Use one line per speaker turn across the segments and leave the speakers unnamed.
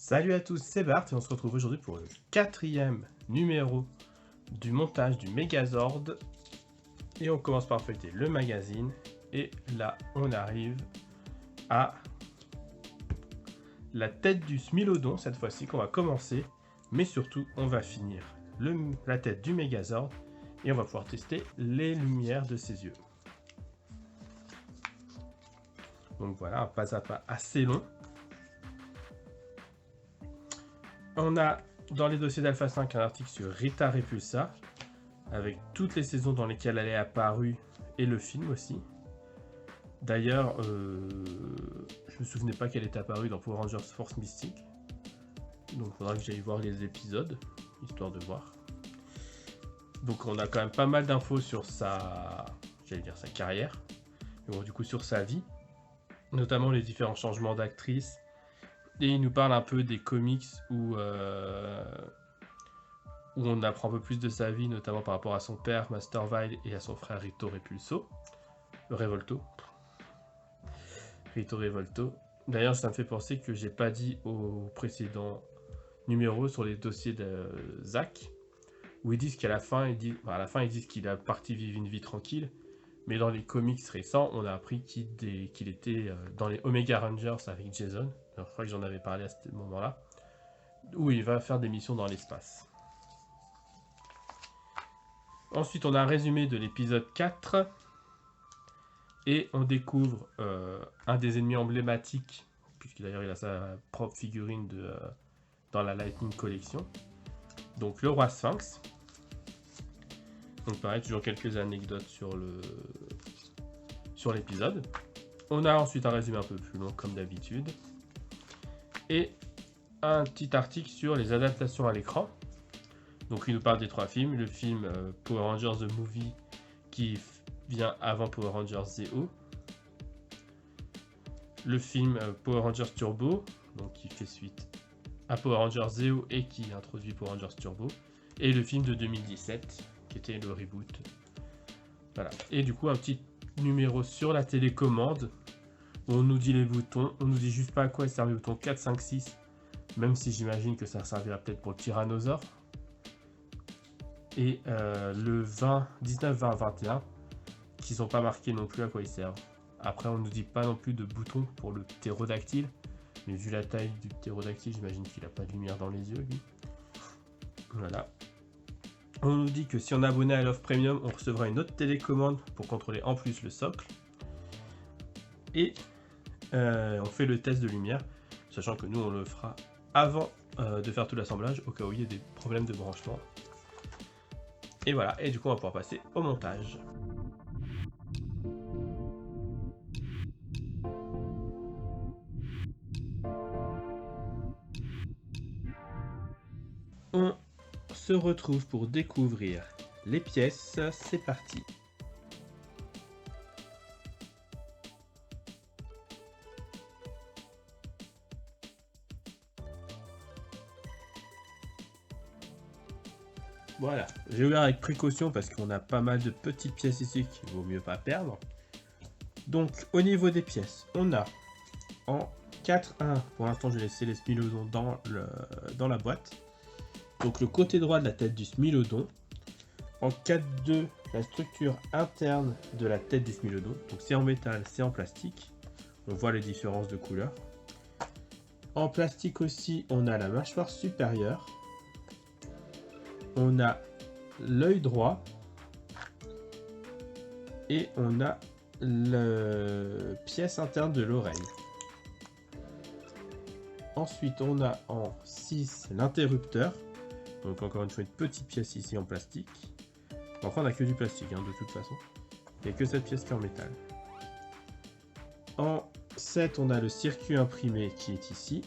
Salut à tous, c'est Bart et on se retrouve aujourd'hui pour le 4e numéro du montage du Megazord. Et on commence par feuilleter le magazine. Et là, on arrive à la tête du Smilodon, cette fois-ci qu'on va commencer. Mais surtout, on va finir la tête du Megazord et on va pouvoir tester les lumières de ses yeux. Donc voilà, un pas à pas assez long. On a dans les dossiers d'Alpha 5 un article sur Rita Repulsa, avec toutes les saisons dans lesquelles elle est apparue et le film aussi. D'ailleurs, je me souvenais pas qu'elle était apparue dans Power Rangers Force Mystique. Donc il faudra que j'aille voir les épisodes, histoire de voir. Donc on a quand même pas mal d'infos sur sa carrière, mais bon, du coup sur sa vie, notamment les différents changements d'actrice. Et il nous parle un peu des comics où on apprend un peu plus de sa vie, notamment par rapport à son père, Master Vile, et à son frère Rito Revolto. D'ailleurs, ça me fait penser que j'ai pas dit au précédent numéro sur les dossiers de Zach, où ils disent qu'à la fin, ils disent qu'il a parti vivre une vie tranquille, mais dans les comics récents, on a appris qu'il était dans les Omega Rangers avec Jason. Alors, je crois que j'en avais parlé à ce moment-là, où il va faire des missions dans l'espace. Ensuite, on a un résumé de l'épisode 4. Et on découvre un des ennemis emblématiques, puisque d'ailleurs il a sa propre figurine dans la Lightning Collection. Donc le roi Sphinx. Donc pareil, toujours quelques anecdotes sur l'épisode. On a ensuite un résumé un peu plus long comme d'habitude. Et un petit article sur les adaptations à l'écran. Donc il nous parle des 3 films. Le film Power Rangers The Movie qui vient avant Power Rangers Zeo. Le film Power Rangers Turbo, donc qui fait suite à Power Rangers Zeo et qui introduit Power Rangers Turbo. Et le film de 2017, qui était le reboot. Voilà. Et du coup, un petit numéro sur la télécommande, où on nous dit les boutons. On nous dit juste pas à quoi servent les boutons 4, 5, 6. Même si j'imagine que ça servira peut-être pour le tyrannosaure. Et le 20, 19, 20, 21, qui sont pas marqués non plus à quoi ils servent. Après, on nous dit pas non plus de bouton pour le ptérodactyle, mais vu la taille du ptérodactyle, j'imagine qu'il a pas de lumière dans les yeux, lui. Voilà. On nous dit que si on est abonné à l'offre premium, on recevra une autre télécommande pour contrôler en plus le socle. Et on fait le test de lumière, sachant que nous, on le fera avant de faire tout l'assemblage, au cas où il y ait des problèmes de branchement. Et voilà, et du coup, on va pouvoir passer au montage. On se retrouve pour découvrir les pièces, c'est parti. Voilà, j'ai ouvert avec précaution parce qu'on a pas mal de petites pièces ici qu'il vaut mieux pas perdre. Donc au niveau des pièces, on a en 4-1, pour l'instant je vais laisser les Smilodons dans la boîte. Donc le côté droit de la tête du Smilodon. En 4-2, la structure interne de la tête du Smilodon. Donc c'est en métal, c'est en plastique. On voit les différences de couleur. En plastique aussi, on a la mâchoire supérieure. On a l'œil droit. Et on a la pièce interne de l'oreille. Ensuite, on a en 6 l'interrupteur. Donc encore une fois, une petite pièce ici en plastique. Enfin, on n'a que du plastique, hein, de toute façon. Il n'y a que cette pièce qui est en métal. En 7, on a le circuit imprimé qui est ici.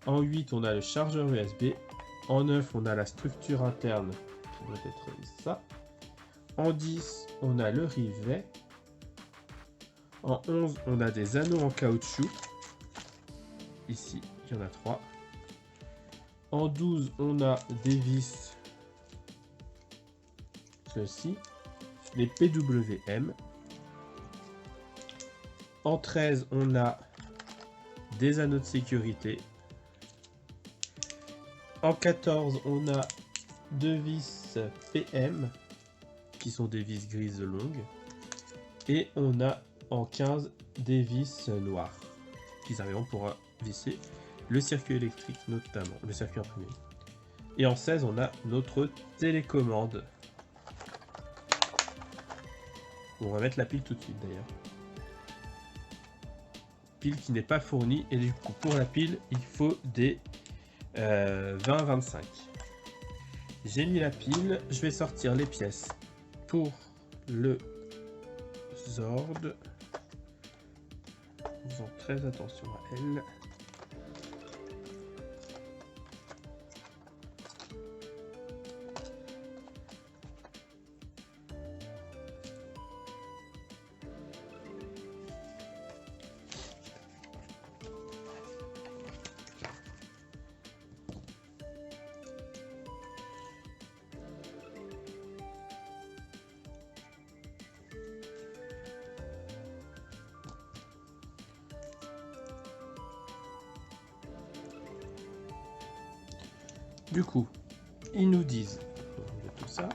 En 8, on a le chargeur USB. En 9, on a la structure interne qui doit être ça. En 10, on a le rivet. En 11, on a des anneaux en caoutchouc. Ici, il y en a 3. En 12, on a des vis. Ceux-ci. Les PWM. En 13, on a des anneaux de sécurité. En 14, on a deux vis PM, qui sont des vis grises longues. Et on a en 15 des vis noires, qui serviront pour visser le circuit électrique notamment, le circuit imprimé. Et en 16, on a notre télécommande. On va mettre la pile tout de suite d'ailleurs. Pile qui n'est pas fournie, et du coup pour la pile, il faut des 20-25. J'ai mis la pile, je vais sortir les pièces pour le Zord. Faisons très attention à elle. Du coup, ils nous disent tout ça,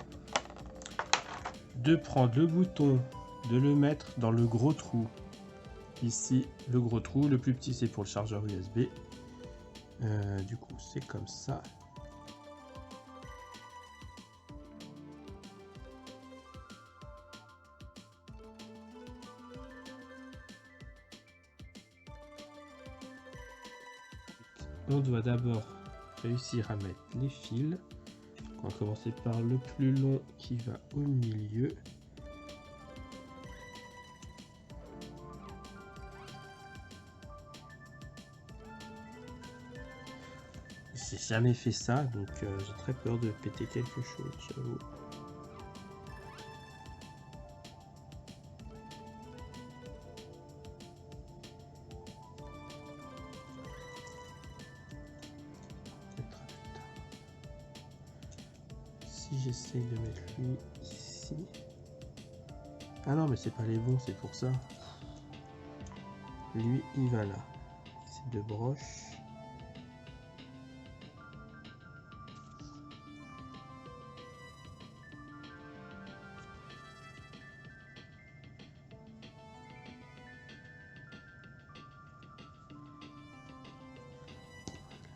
de prendre le bouton, de le mettre dans le gros trou. Ici, le gros trou, le plus petit c'est pour le chargeur USB. Du coup, c'est comme ça. On doit d'abord réussir à mettre les fils. On va commencer par le plus long qui va au milieu. J'ai jamais fait ça, donc j'ai très peur de péter quelque chose, j'avoue. Si j'essaye de mettre lui ici. Ah non, mais c'est pas les bons, c'est pour ça. Lui, il va là. C'est deux broches.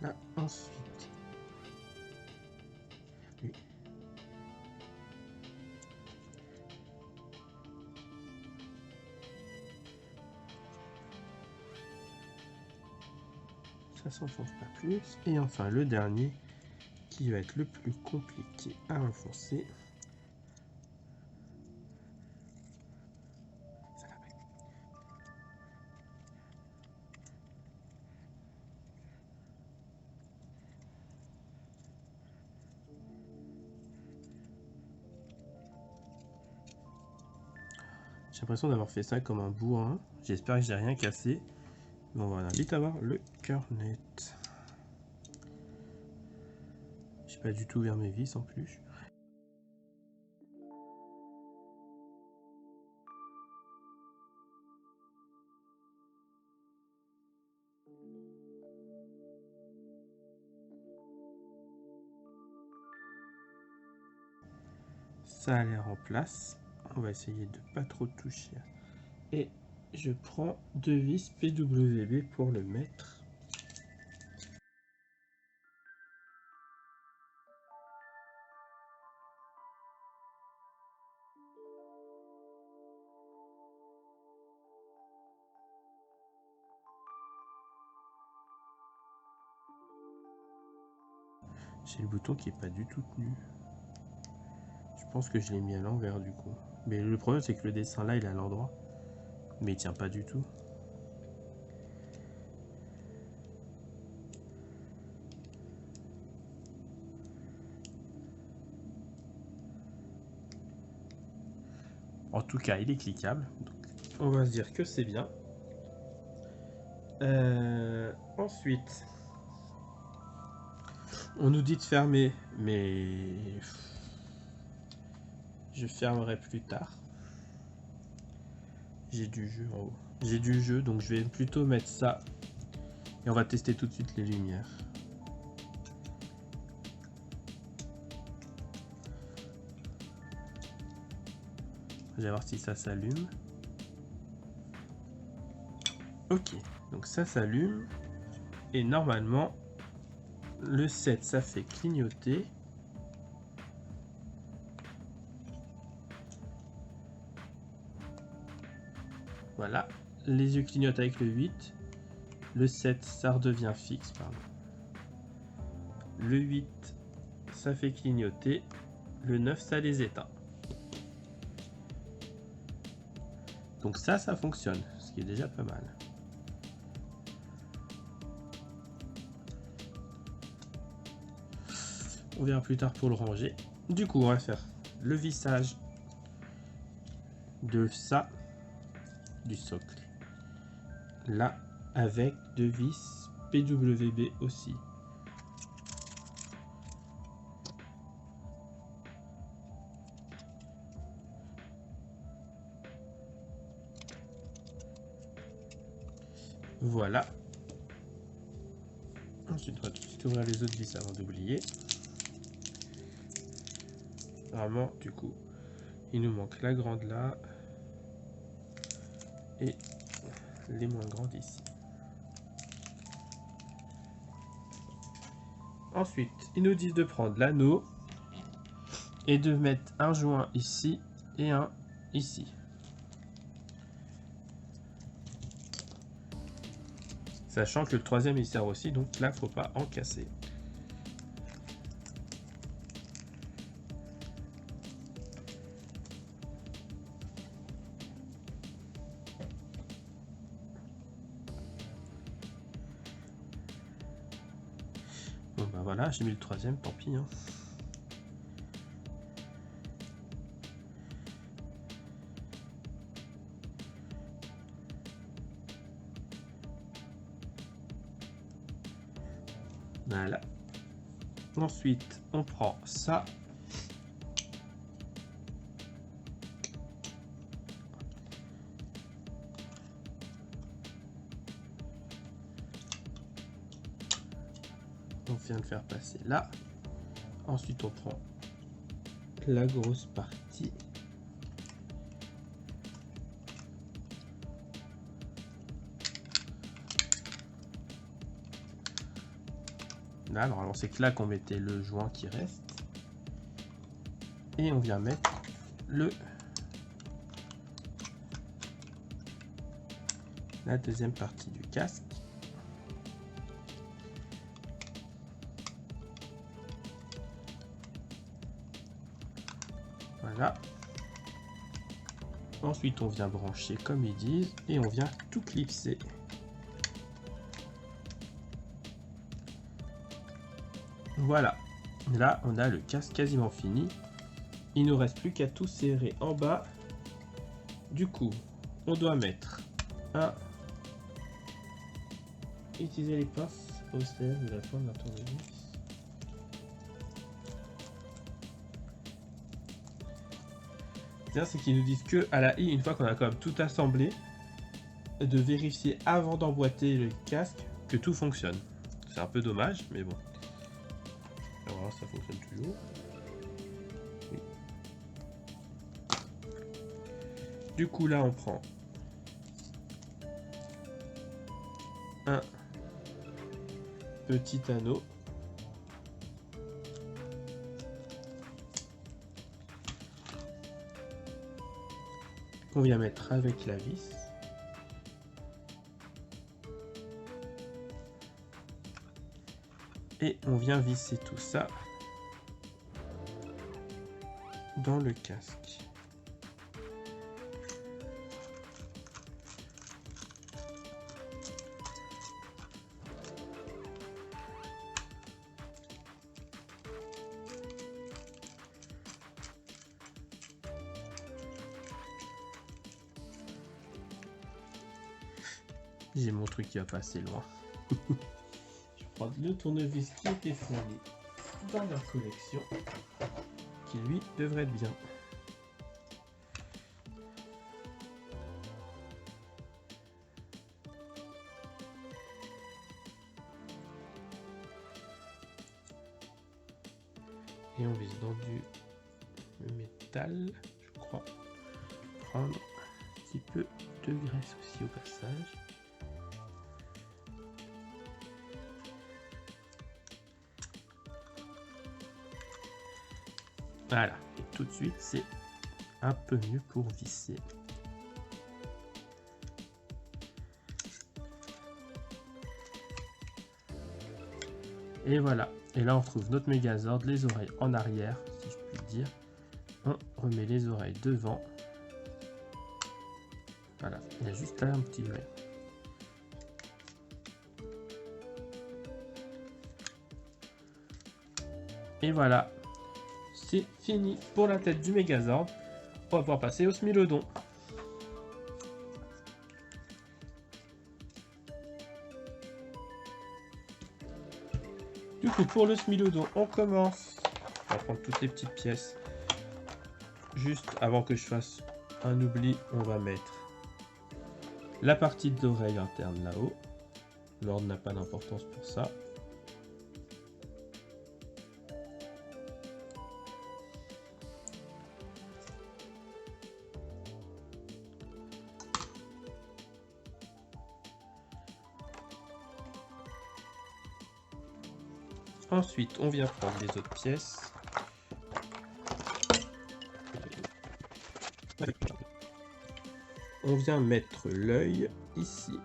Là, ensuite. Lui. Ça s'enfonce pas plus. Et enfin, le dernier, qui va être le plus compliqué à enfoncer. J'ai l'impression d'avoir fait ça comme un bourrin. J'espère que j'ai rien cassé. Mais on va vite avoir le cœur net. Je suis pas du tout vers mes vis en plus. Ça a l'air en place. On va essayer de pas trop toucher. Et je prends deux vis PWB pour le mettre. J'ai le bouton qui est pas du tout tenu. Je pense que je l'ai mis à l'envers du coup. Mais le problème c'est que le dessin là il est à l'endroit. Mais il tient pas du tout. En tout cas il est cliquable. Donc on va se dire que c'est bien. Ensuite, on nous dit de fermer, mais je fermerai plus tard. J'ai du jeu en haut. J'ai du jeu, donc je vais plutôt mettre ça. Et on va tester tout de suite les lumières. Je vais voir si ça s'allume. Ok, donc ça s'allume. Et normalement, le 7, ça fait clignoter. Voilà, les yeux clignotent avec le 8. Le 7, ça redevient fixe, pardon. Le 8, ça fait clignoter. Le 9, ça les éteint. Donc ça fonctionne, ce qui est déjà pas mal. On verra plus tard pour le ranger. Du coup, on va faire le vissage de ça, du socle. Là, avec deux vis PWB aussi. Voilà. Ensuite, on va tout de suite ouvrir les autres vis avant d'oublier. Vraiment, du coup, il nous manque la grande là et les moins grandes ici. Ensuite, ils nous disent de prendre l'anneau et de mettre un joint ici et un ici. Sachant que le troisième il sert aussi, donc là, faut pas en casser. Bon bah voilà, j'ai mis le troisième, tant pis. Hein. Voilà. Ensuite, on prend ça. On vient de faire passer là. Ensuite, on prend la grosse partie. Là, normalement, c'est que là qu'on mettait le joint qui reste. Et on vient mettre la deuxième partie du casque. Voilà. Ensuite, on vient brancher comme ils disent et on vient tout clipser. Voilà. Là, on a le casque quasiment fini. Il ne nous reste plus qu'à tout serrer en bas. Du coup, on doit mettre un... Utiliser les pinces au CF de la pointe d'un tournevis. C'est qu'ils nous disent que à la I, une fois qu'on a quand même tout assemblé, de vérifier avant d'emboîter le casque que tout fonctionne. C'est un peu dommage, mais bon. Alors ça fonctionne toujours. Oui. Du coup là on prend un petit anneau. Qu'on vient mettre avec la vis. Et on vient visser tout ça dans le casque. J'ai mon truc qui va passer loin. Je prends le tournevis qui était fourni dans leur collection, qui lui devrait être bien. Et on vise dans du métal, je crois. prendre un petit peu de graisse aussi au passage. Voilà, et tout de suite c'est un peu mieux pour visser. Et voilà, et là on retrouve notre Megazord, les oreilles en arrière, si je puis dire. On remet les oreilles devant. Voilà, il y a juste là un petit vrai. Et voilà, c'est fini pour la tête du Megazord. On va pouvoir passer au Smilodon. Du coup, pour le Smilodon, on commence. On va prendre toutes les petites pièces. Juste avant que je fasse un oubli, on va mettre la partie d'oreille interne là-haut. L'ordre n'a pas d'importance pour ça. Ensuite, on vient prendre les autres pièces. On vient mettre l'œil ici.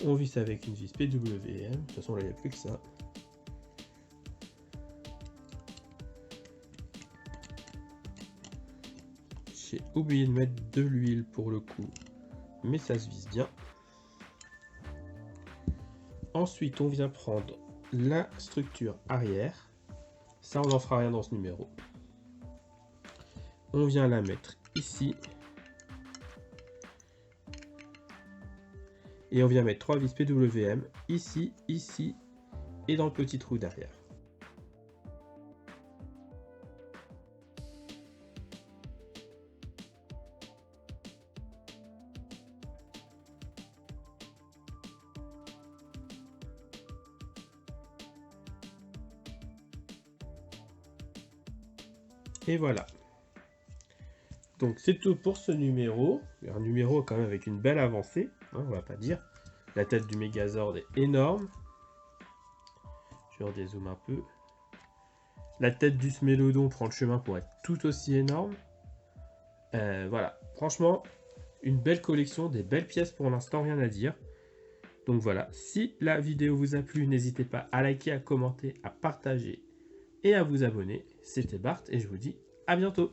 On visse avec une vis PWM. De toute façon, là, il n'y a plus que ça. J'ai oublié de mettre de l'huile pour le coup, mais ça se visse bien. Ensuite, on vient prendre la structure arrière. Ça, on n'en fera rien dans ce numéro. On vient la mettre ici. Et on vient mettre 3 vis PWM ici, ici et dans le petit trou derrière. Et voilà. Donc c'est tout pour ce numéro. Un numéro quand même avec une belle avancée, hein, on va pas dire. La tête du Megazord est énorme. Je redézoome un peu. La tête du Smilodon prend le chemin pour être tout aussi énorme. Voilà, franchement, une belle collection, des belles pièces pour l'instant, rien à dire. Donc voilà, si la vidéo vous a plu, n'hésitez pas à liker, à commenter, à partager et à vous abonner. C'était Bart et je vous dis à bientôt.